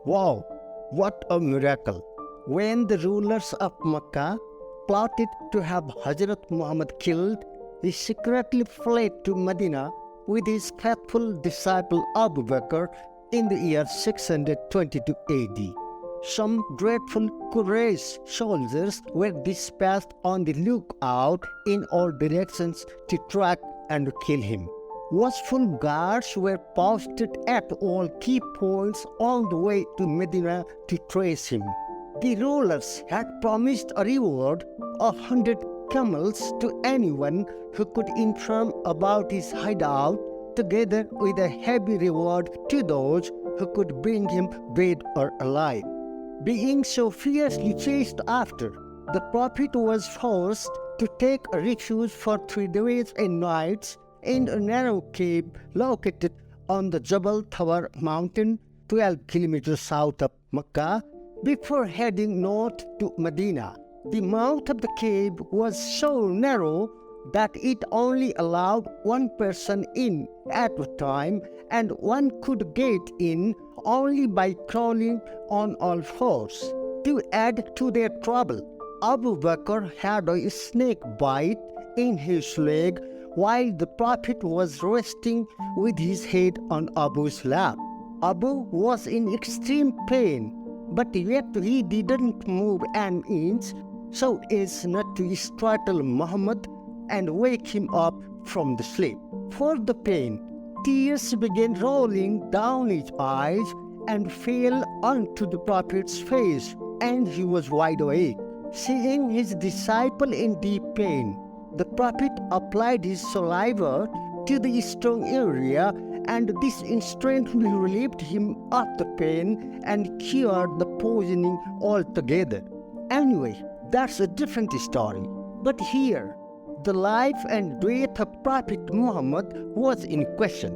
Wow, what a miracle! When the rulers of Mecca plotted to have Hazrat Muhammad killed, he secretly fled to Medina with his faithful disciple Abu Bakr in the year 622 AD. Some dreadful courageous soldiers were dispatched on the lookout in all directions to track and kill him. Watchful guards were posted at all key points all the way to Medina to trace him. The rulers had promised a reward of 100 camels to anyone who could inform about his hideout, together with a heavy reward to those who could bring him dead or alive. Being so fiercely chased after, the Prophet was forced to take a refuge for 3 days and nights in a narrow cave located on the Jabal Thawar mountain 12 kilometers south of Mecca before heading north to Medina. The mouth of the cave was so narrow that it only allowed one person in at a time, and one could get in only by crawling on all fours. To add to their trouble, Abu Bakr had a snake bite in his leg while the Prophet was resting with his head on Abu's lap. Abu was in extreme pain, but yet he didn't move an inch so as not to startle Muhammad and wake him up from the sleep. For the pain, tears began rolling down his eyes and fell onto the Prophet's face, and he was wide awake. Seeing his disciple in deep pain, the Prophet applied his saliva to the strong area, and this instantly relieved him of the pain and cured the poisoning altogether. Anyway, that's a different story. But here, the life and death of Prophet Muhammad was in question.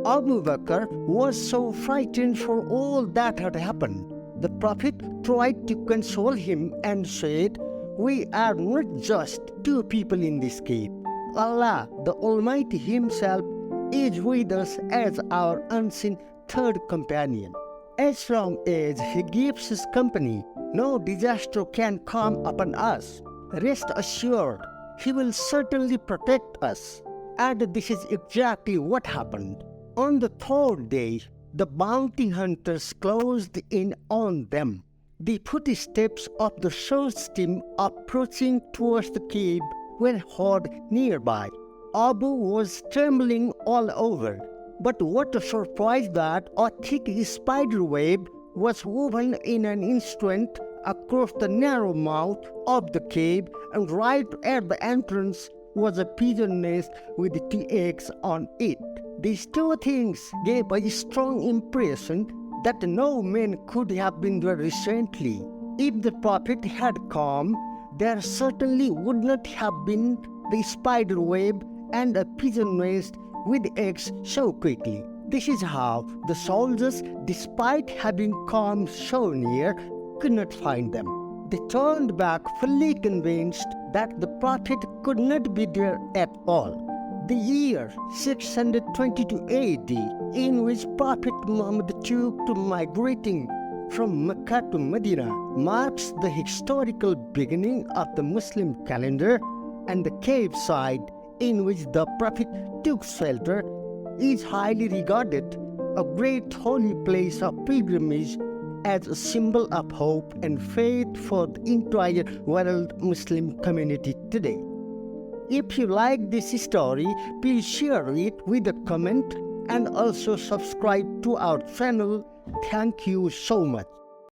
Abu Bakr was so frightened for all that had happened. The Prophet tried to console him and said, "We are not just 2 people in this cave. Allah, the Almighty Himself, is with us as our unseen third companion. As long as He gives His company, no disaster can come upon us. Rest assured, He will certainly protect us." And this is exactly what happened. On the 3rd day, the bounty hunters closed in on them. The footsteps of the search team approaching towards the cave were heard nearby. Abu was trembling all over. But what a surprise that a thick spider web was woven in an instant across the narrow mouth of the cave, and right at the entrance was a pigeon nest with 2 eggs on it. These 2 things gave a strong impression that no man could have been there recently. If the Prophet had come, there certainly would not have been the spider web and a pigeon nest with eggs so quickly. This is how the soldiers, despite having come so near, could not find them. They turned back fully convinced that the Prophet could not be there at all. The year 622 AD, in which Prophet Muhammad took to migrating from Mecca to Medina, marks the historical beginning of the Muslim calendar, and the cave site in which the Prophet took shelter is highly regarded a great holy place of pilgrimage as a symbol of hope and faith for the entire world Muslim community today. If you like this story, please share it with a comment and also subscribe to our channel. Thank you so much.